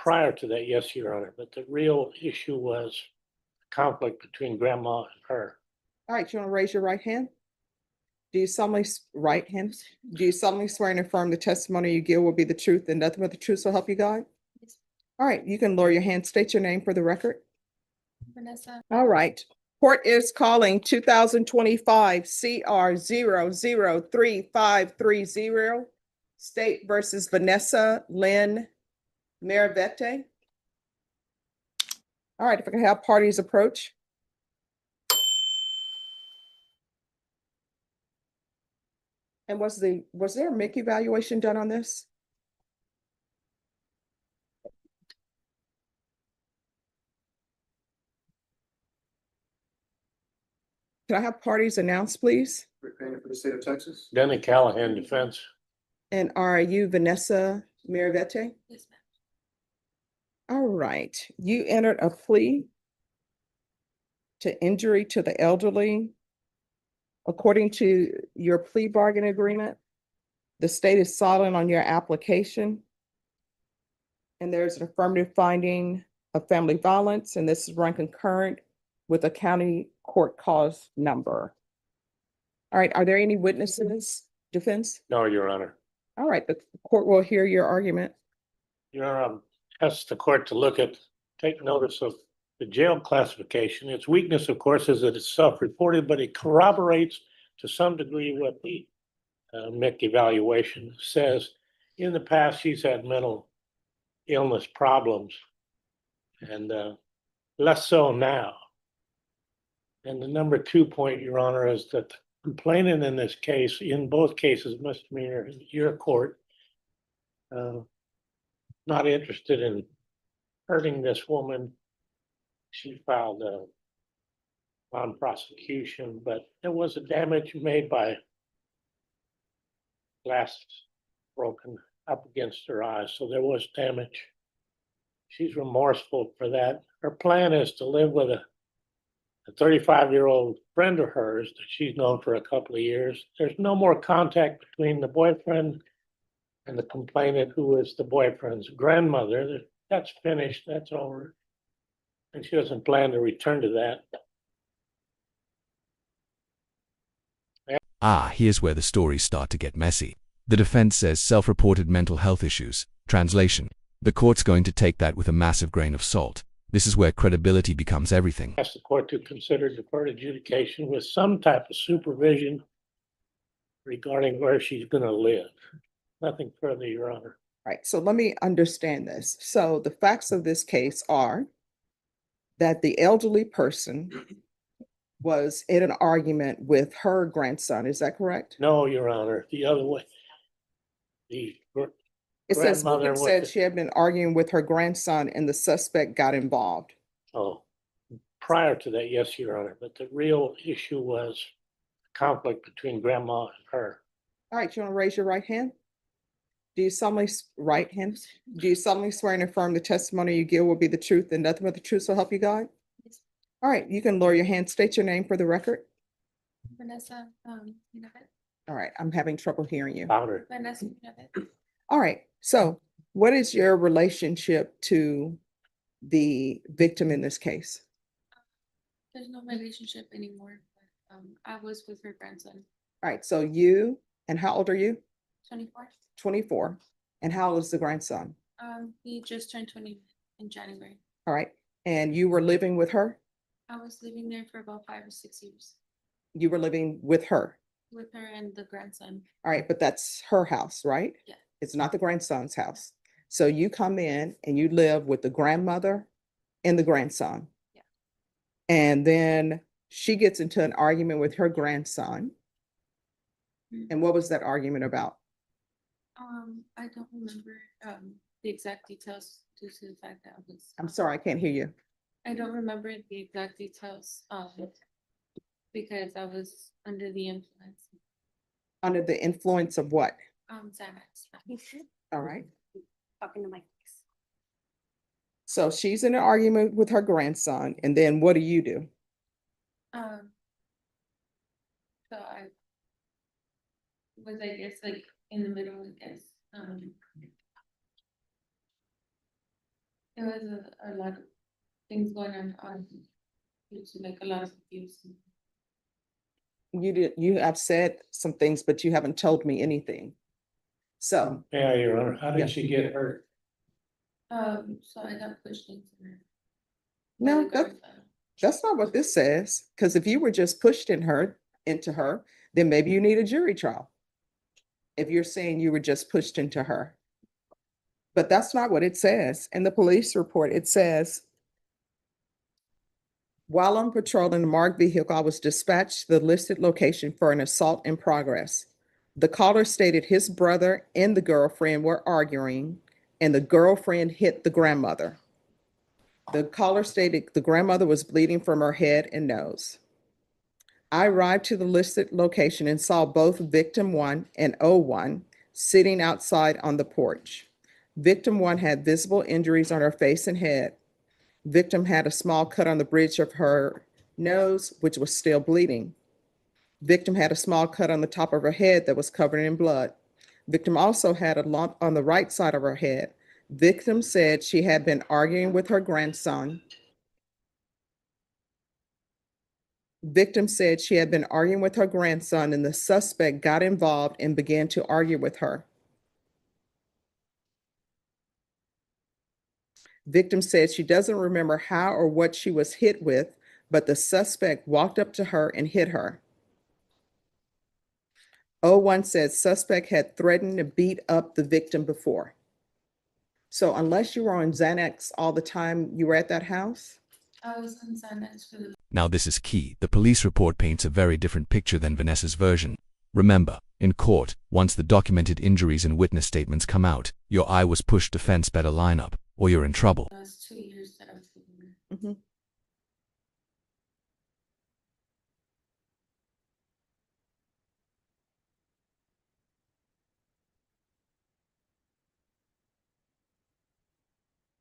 Prior to that, yes, Your Honor, but the real issue was conflict between grandma and her. All right, you want to raise your right hand? Do you solemnly, do you solemnly swear and affirm the testimony you give will be the truth and nothing but the truth, so help you God? Yes. All right, you can lower your hand. State your name for the record. Vanessa. All right. Court is calling 2025 CR 003530, State versus Vanessa Lynn Maravete. All right, if I can have parties approach. And was there a MIC evaluation done on this? Can I have parties announced, please? Representative for the state of Texas. Denny Callahan defense. And are you Vanessa Maravete? Yes, ma'am. All right, you entered a plea to injury to the elderly. According to your plea bargain agreement, the state is silent on your application. And there's an affirmative finding of family violence, and this is run concurrent with a county court cause number. All right, are there any witnesses, defense? No, Your Honor. All right, the court will hear your argument. Your Honor, asked the court to take notice of the jail classification. Its weakness, of course, is that it's self-reported, but it corroborates to some degree what the MIC evaluation says. In the past, she's had mental illness problems, and less so now. And the number 2 point, Your Honor, is that the complainant in this case, in both cases, misdemeanor in your court, not interested in hurting this woman. She filed on prosecution, but there was a damage made by glass broken up against her eyes, so there was damage. She's remorseful for that. Her plan is to live with a 35-year-old friend of hers that she's known for a couple of years. There's no more contact between the boyfriend and the complainant, who is the boyfriend's grandmother. That's finished, that's over. And she doesn't plan to return to that. Here's where the stories start to get messy. The defense says self-reported mental health issues. Translation: the court's going to take that with a massive grain of salt. This is where credibility becomes everything. Ask the court to consider deferred adjudication with some type of supervision regarding where she's going to live. Nothing further, Your Honor. All right, so let me understand this. So the facts of this case are that the elderly person was in an argument with her grandson. Is that correct? No, Your Honor, the other way. The It says grandmother said she had been arguing with her grandson and the suspect got involved. Oh, prior to that, yes, Your Honor, but the real issue was conflict between grandma and her. All right, you want to raise your right hand? Do you solemnly swear and affirm the testimony you give will be the truth and nothing but the truth, so help you God? Yes. All right, you can lower your hand. State your name for the record. Vanessa. All right, I'm having trouble hearing you. Louder. Vanessa. All right, so what is your relationship to the victim in this case? There's no relationship anymore. But, I was with her grandson. All right, so you, and how old are you? 24. 24. And how old is the grandson? He just turned 20 in January. All right, and you were living with her? I was living there for about 5 or 6 years You were living with her? with her and the grandson. All right, but that's her house, right? Yeah. It's not the grandson's house. So you come in and you live with the grandmother and the grandson. Yeah. And then she gets into an argument with her grandson. And what was that argument about? I don't remember the exact details due to the fact that I was. I'm sorry, I can't hear you. I don't remember the exact details because I was under the influence. Under the influence of what? Xanax. All right. Talking to my face. So she's in an argument with her grandson, and then what do you do? So I was, I guess, like in the middle, I guess. There was a lot of things going on, due to like a lot of abuse. You have said some things, but you haven't told me anything. So, Yeah, Your Honor, how Yeah. did she get hurt? So I got pushed into her. no, By the guard. that's not what this says, because if you were just pushed into her, then maybe you need a jury trial. If you're saying you were just pushed into her. But that's not what it says. In the police report, it says, while on patrol in a marked vehicle, I was dispatched to the listed location for an assault in progress. The caller stated his brother and the girlfriend were arguing, and the girlfriend hit the grandmother. The caller stated the grandmother was bleeding from her head and nose. I arrived to the listed location and saw both victim 1 and O1 sitting outside on the porch. Victim 1 had visible injuries on her face and head. Victim had a small cut on the bridge of her nose, which was still bleeding. Victim had a small cut on the top of her head that was covered in blood. Victim also had a lump on the right side of her head. Victim said she had been arguing with her grandson. Victim said she had been arguing with her grandson, and the suspect got involved and began to argue with her. Victim said she doesn't remember how or what she was hit with, but the suspect walked up to her and hit her. O1 said suspect had threatened to beat up the victim before. So unless you were on Xanax all the time you were at that house? I was on Xanax for the Now this is key. The police report paints a very different picture than Vanessa's version. Remember, in court, once the documented injuries and witness statements come out, your eye was pushed defense better line up, or you're in trouble. last 2 years that I was living there. Mhm.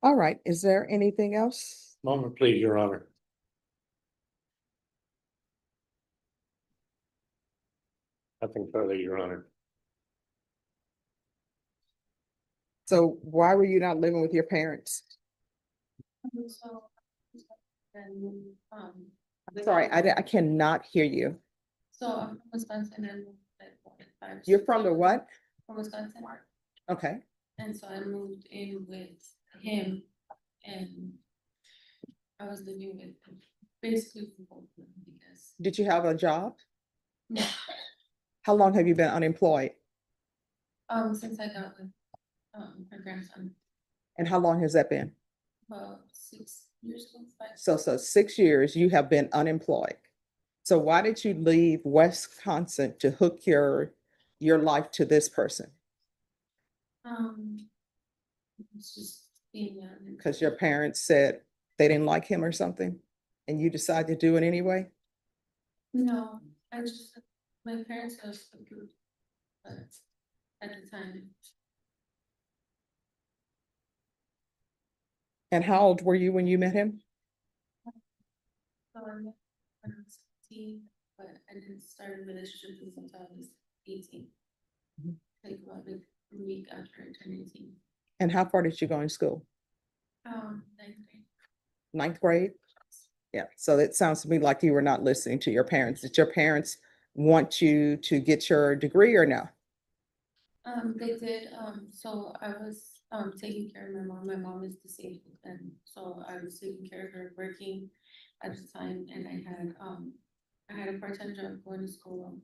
All right, is there anything else? Moment, please, Your Honor. Nothing further, Your Honor. So why were you not living with your parents? So, and, Sorry, I cannot hear you. So I'm from Wisconsin and like 5 You're from the what? From Wisconsin. Okay. And so I moved in with him and I was living with him basically for both of them because Did you have a job? no, How long have you been unemployed? since I got with her grandson And how long has that been? about 6 years ago, 5. So 6 years you have been unemployed. So why did you leave Wisconsin to hook your life to this person? It's just being young. Because your parents said they didn't like him or something, and you decided to do it anyway? No, I just, my parents was approved, but at the time, And how old were you when you met him? so I met when I was 16, but I didn't start a relationship with him until I was 18. Mhm. Like about a week after I turned 18. And how far did you go in school? 9th grade. 9th grade? Yeah, so it sounds to me like you were not listening to your parents. Did your parents want you to get your degree or no? They did, so I was, taking care of my mom. My mom is disabled, and so I was taking care of her, working at the time, and I had a part-time job going to school.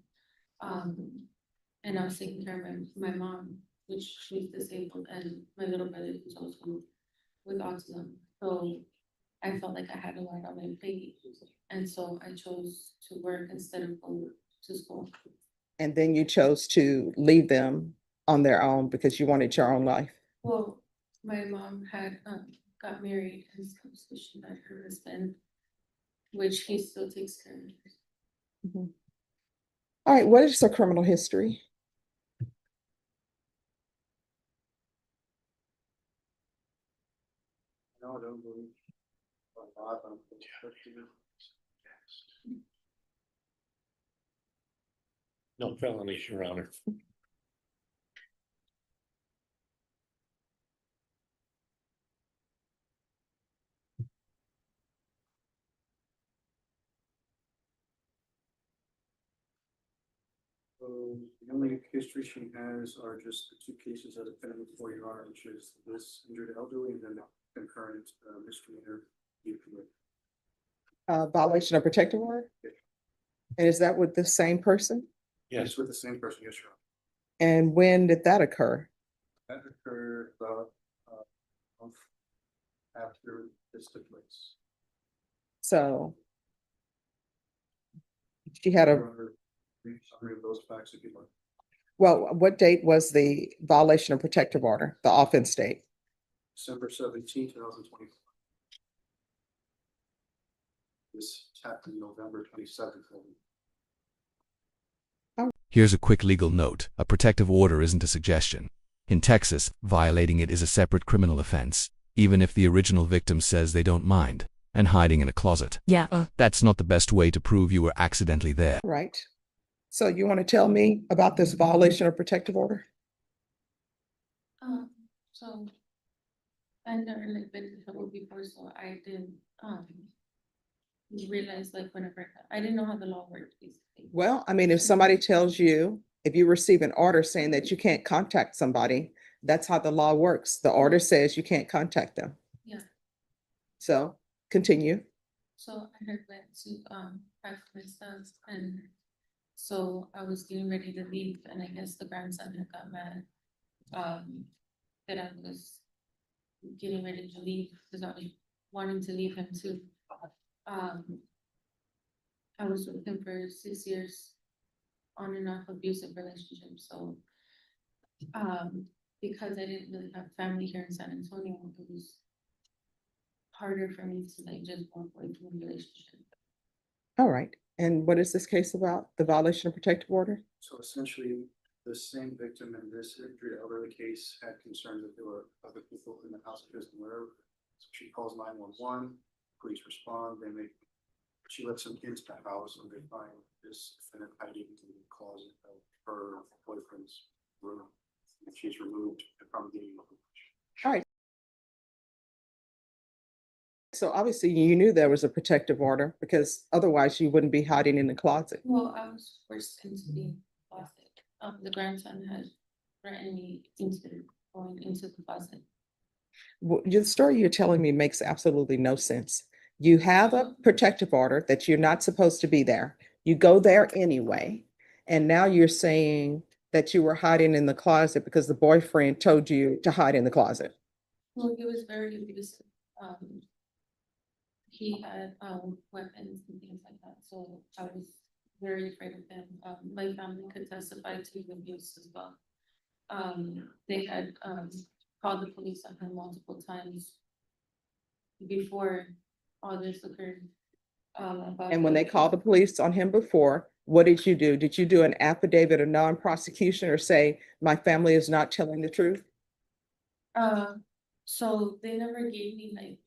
And I was taking care of my mom, which she's disabled, and my little brother who's also with autism. So I felt like I had a lot on my plate, and so I chose to work instead of go to school. And then you chose to leave them on their own because you wanted your own life. Well, my mom had got married and so she met her husband, which he still takes care of. Mhm. All right, what is her criminal history? No, I don't believe. No felonies, Your Honor. The only history she has are just the two cases that have been before your honor, which is this injured elderly and then the concurrent misdemeanor. Violation of protective order? And is that with the same person? Yes, It's with the same person, yes, your honor. And when did that occur? That occurred about a month after this took place. So she had a, Your Honor, brief summary of those facts if you'd like. well, what date was the violation of protective order, the offense date? December 17, 2024. This happened November 27th. Here's a quick legal note. A protective order isn't a suggestion. In Texas, violating it is a separate criminal offense, even if the original victim says they don't mind, and hiding in a closet. Yeah. That's not the best way to prove you were accidentally there. Right. So you want to tell me about this violation of protective order? So I never like been in trouble before, so I didn't, realize like whenever, I didn't know how the law worked basically. Well, I mean, if somebody tells you, if you receive an order saying that you can't contact somebody, that's how the law works. The order says you can't contact them. Yeah, So continue. so I had went to, pack my stuff and so I was getting ready to leave and I guess the grandson had got mad. That I was getting ready to leave because I was wanting to leave him too. I was with him for 6 years, on and off abusive relationship, so. Because I didn't really have family here in San Antonio, it was harder for me to like just walk away from a relationship. All right. And what is this case about? The violation of protective order? So essentially, the same victim in this injured elderly case had concerns that there were other people in the house that wasn't aware of. So she calls 911, police respond, she lets them into the house and they find this defendant hiding in the closet of her boyfriend's room. And she's removed from the. All right. So obviously you knew there was a protective order because otherwise you wouldn't be hiding in the closet. Well, I was forced into the closet. The grandson had threatened me into going into the closet. The story you're telling me makes absolutely no sense. You have a protective order that you're not supposed to be there. You go there anyway. And now you're saying that you were hiding in the closet because the boyfriend told you to hide in the closet. Well, he was very abusive. He had weapons and things like that, so I was very afraid of him. My family could testify to the abuse as well. They had called the police on him multiple times before all this occurred. And when they called the police on him before, what did you do? Did you do an affidavit of non-prosecution or say, my family is not telling the truth? So they never gave me like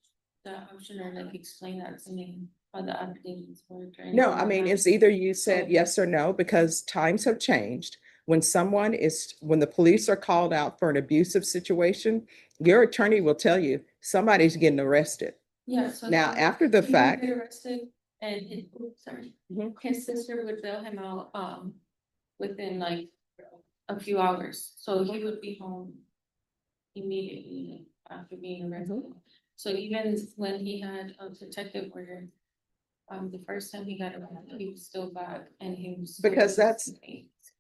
the option or like explain that to me how the affidavits work or anything. No, I like mean, that. it's either you said yes or no, because times have changed. When the police are called out for an abusive situation, your attorney will tell you somebody's getting arrested. Yeah, so. Now, after the he would fact, get arrested and his sister would bail him out, within like a few hours, so he would be home immediately after being arrested. So even when he had a protective order, the first time he got arrested, he was still back and he was.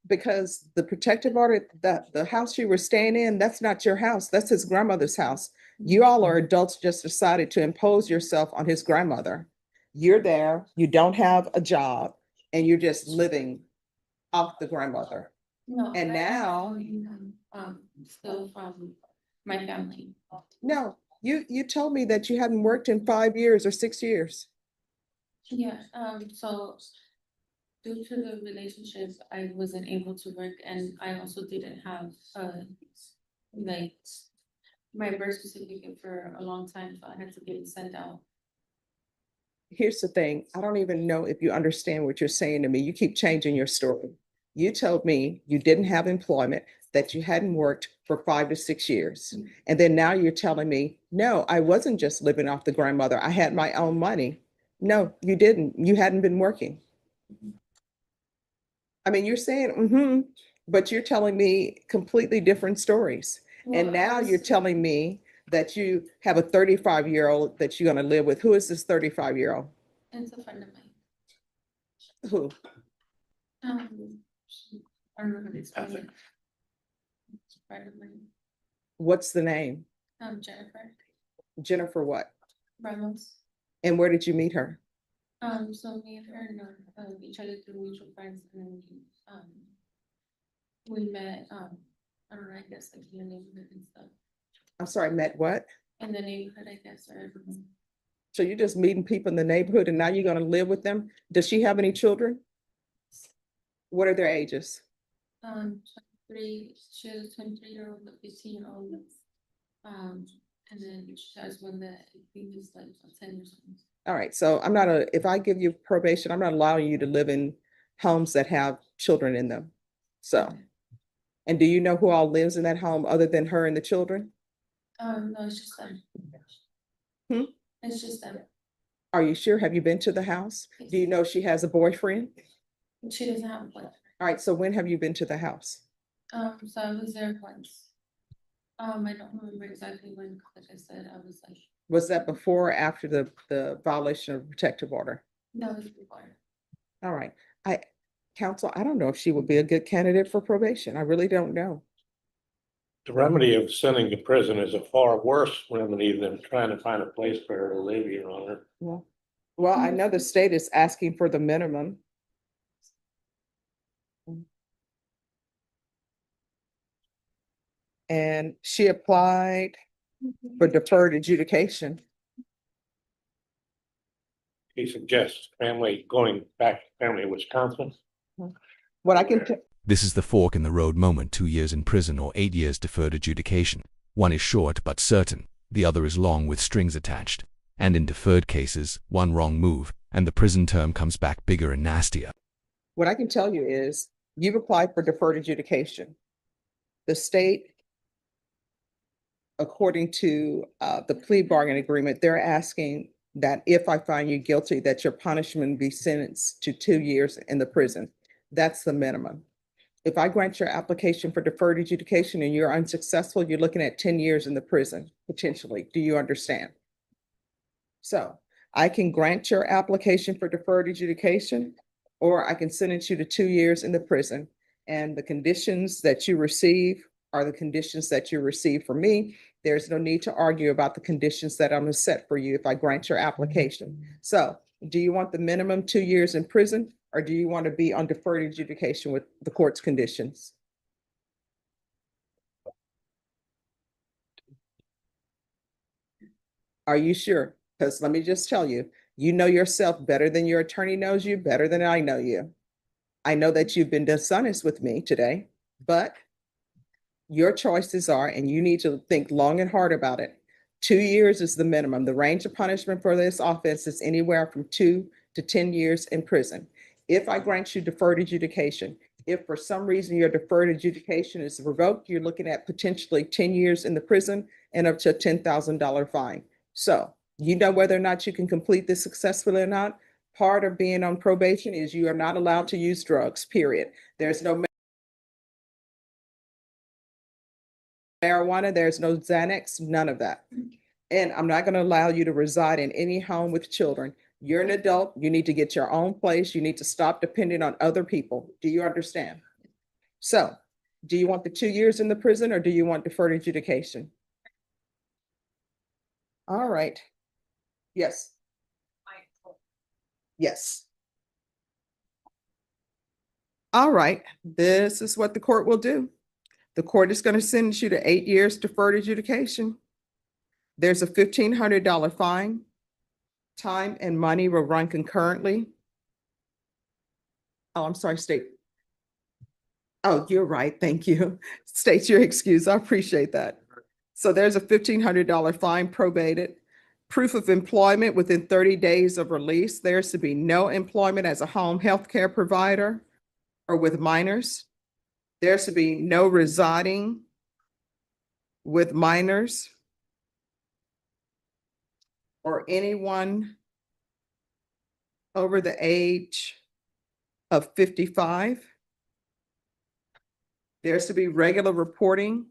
because the protective order, the house you were staying in, that's not your house, that's his grandmother's house. You all are adults just decided to impose yourself on his grandmother. You're there, you don't have a job, and you're just living off the grandmother. No, And I have now- no income, still from my family. No, you told me that you hadn't worked in 5 years or 6 years. Yeah, so due to the relationship, I wasn't able to work and I also didn't have, like, my birth certificate for a long time, so I had to get it sent out. Here's the thing, I don't even know if you understand what you're saying to me. You keep changing your story. You told me you didn't have employment, that you hadn't worked for 5 to 6 years. And then now you're telling me, no, I wasn't just living off the grandmother. I had my own money. No, you didn't. You hadn't been working. I mean, you're saying, but you're telling me completely different stories. And Well, now I you're was- telling me that you have a 35-year-old that you're gonna live with. Who is this 35-year-old? It's a friend of mine. Who? I don't know how to explain it. It's a friend of mine. What's the name? Jennifer Jennifer what? Ramos. And where did you meet her? So me and her know each other through mutual friends, and then we met, I don't know, I guess like in the neighborhood and stuff. I'm sorry, met what? In the neighborhood, I guess, or I don't know. So you're just meeting people in the neighborhood and now you're gonna live with them? Does she have any children? What are their ages? 23, she has a 23-year-old, a 15-year-old. And then she has one that I think is like 10 years old. All right, so if I give you probation, I'm not allowing you to live in homes that have children in them. So, and do you know who all lives in that home other than her and the children? No, it's just them. Hmm? It's just them. Are you sure? Have you been to the house? Do you know she has a boyfriend? She doesn't have a boyfriend. All right, so when have you been to the house? So I was there once. I don't remember exactly when, like I said, I was like, Was that before or after the violation of protective order? that was before. All right, counsel, I don't know if she would be a good candidate for probation. I really don't know. The remedy of sending to prison is a far worse remedy than trying to find a place for her to live, Your Honor. Well, I know the state is asking for the minimum. And she applied for deferred adjudication. He suggests family, going back to family in Wisconsin. What I can, This is the fork in the road moment: 2 years in prison or 8 years deferred adjudication. One is short but certain, the other is long with strings attached. And in deferred cases, one wrong move, and the prison term comes back bigger and nastier. what I can tell you is you've applied for deferred adjudication. The state, according to the plea bargain agreement, they're asking that if I find you guilty, that your punishment be sentenced to 2 years in the prison. That's the minimum. If I grant your application for deferred adjudication and you're unsuccessful, you're looking at 10 years in the prison, potentially. Do you understand? So I can grant your application for deferred adjudication, or I can sentence you to 2 years in the prison. And the conditions that you receive are the conditions that you receive from me. There's no need to argue about the conditions that I'm gonna set for you if I grant your application. So do you want the minimum 2 years in prison, or do you want to be on deferred adjudication with the court's conditions? Are you sure? Because let me just tell you, you know yourself better than your attorney knows you, better than I know you. I know that you've been dishonest with me today, but your choices are, and you need to think long and hard about it. 2 years is the minimum. The range of punishment for this offense is anywhere from 2 to 10 years in prison. If I grant you deferred adjudication, if for some reason your deferred adjudication is revoked, you're looking at potentially 10 years in the prison and up to a $10,000 fine. So you know whether or not you can complete this successfully or not. Part of being on probation is you are not allowed to use drugs, period. There's no marijuana, there's no Xanax, none of that. And I'm not going to allow you to reside in any home with children. You're an adult. You need to get your own place. You need to stop depending on other people. Do you understand? So, do you want the 2 years in the prison, or do you want deferred adjudication? All right. Yes. Yes. All right. This is what the court will do. The court is going to sentence you to 8 years deferred adjudication. There's a $1,500 fine. Time and money will run concurrently. Oh, I'm sorry, state. Oh, you're right. Thank you. State your excuse. I appreciate that. So there's a $1,500 fine probated. Proof of employment within 30 days of release. There's to be no employment as a home health care provider or with minors. There's to be no residing with minors or anyone over the age of 55. There's to be regular reporting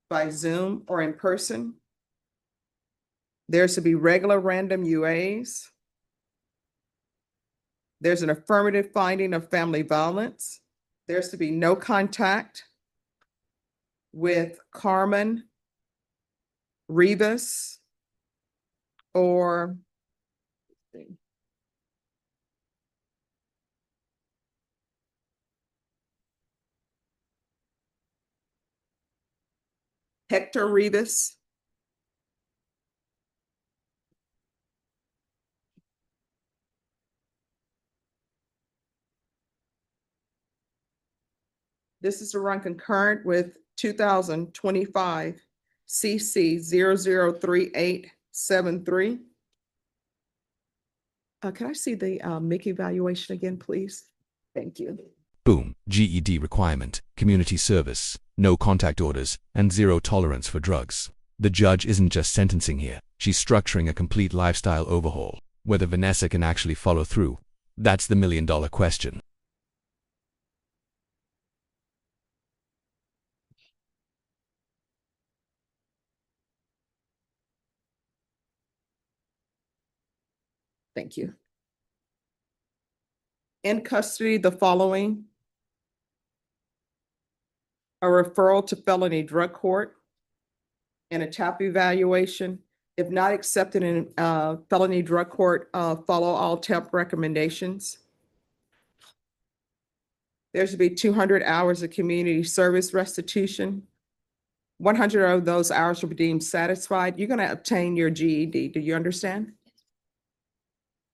by Zoom or in person. There's to be regular random UAs. There's an affirmative finding of family violence. There's to be no contact with Carmen Rivas or Hector Rivas. This is to run concurrent with 2025 CC 003873. Can I see the MIC evaluation again, please? Thank you. Boom, GED requirement, community service, no contact orders, and zero tolerance for drugs. The judge isn't just sentencing here, she's structuring a complete lifestyle overhaul. Whether Vanessa can actually follow through, that's the million-dollar question. Thank you. In custody, the following: a referral to felony drug court and a TAP evaluation. If not accepted in felony drug court, follow all TAP recommendations. There's to be 200 hours of community service restitution. 100 of those hours will be deemed satisfied. You're going to obtain your GED. Do you understand?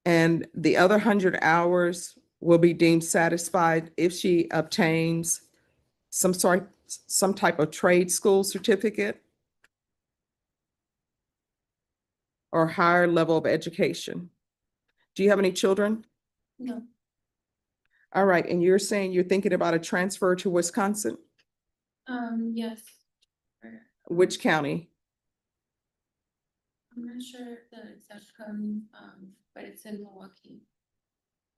And the other 100 hours will be deemed satisfied if she obtains some type of trade school certificate or higher level of education. Do you have any children? No. All right, and you're saying you're thinking about a transfer to Wisconsin? Yes. Which county? I'm not sure the exact county, but it's in Milwaukee.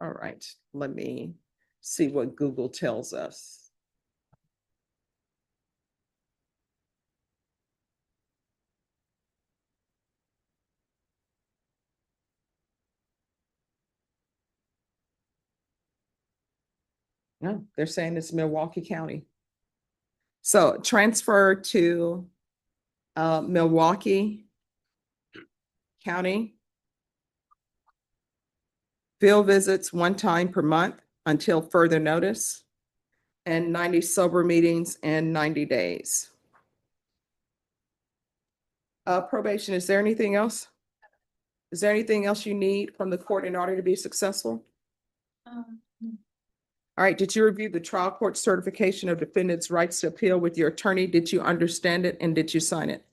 All right, let me see what Google tells us. No, they're saying it's Milwaukee County. So transfer to Milwaukee County. Field visits 1 time per month until further notice, and 90 sober meetings in 90 days. Probation, is there anything else? Is there anything else you need from the court in order to be successful? All right, did you review the trial court certification of defendant's rights to appeal with your attorney? Did you understand it and did you sign it?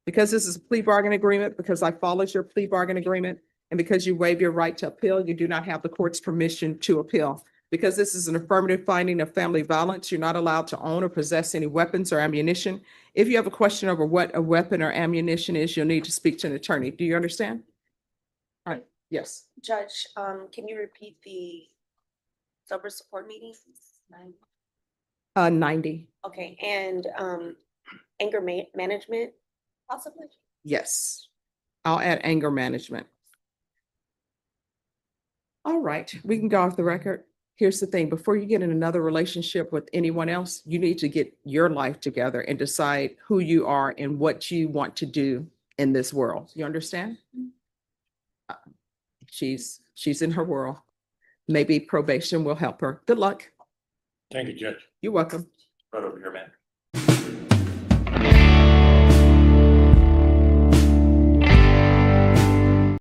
Because this is a plea bargain agreement, because I followed your plea bargain agreement, and because you waive your right to appeal, you do not have the court's permission to appeal. Because this is an affirmative finding of family violence, you're not allowed to own or possess any weapons or ammunition. If you have a question over what a weapon or ammunition is, you'll need to speak to an attorney. Do you understand? All right, yes. Judge, can you repeat the sober support meetings? 90, Okay, and anger management possibly? yes. I'll add anger management. All right, we can go off the record. Here's the thing, before you get in another relationship with anyone else, you need to get your life together and decide who you are and what you want to do in this world. You understand? She's in her world. Maybe probation will help her. Good luck. Thank you, Judge. You're welcome. Right over here, man.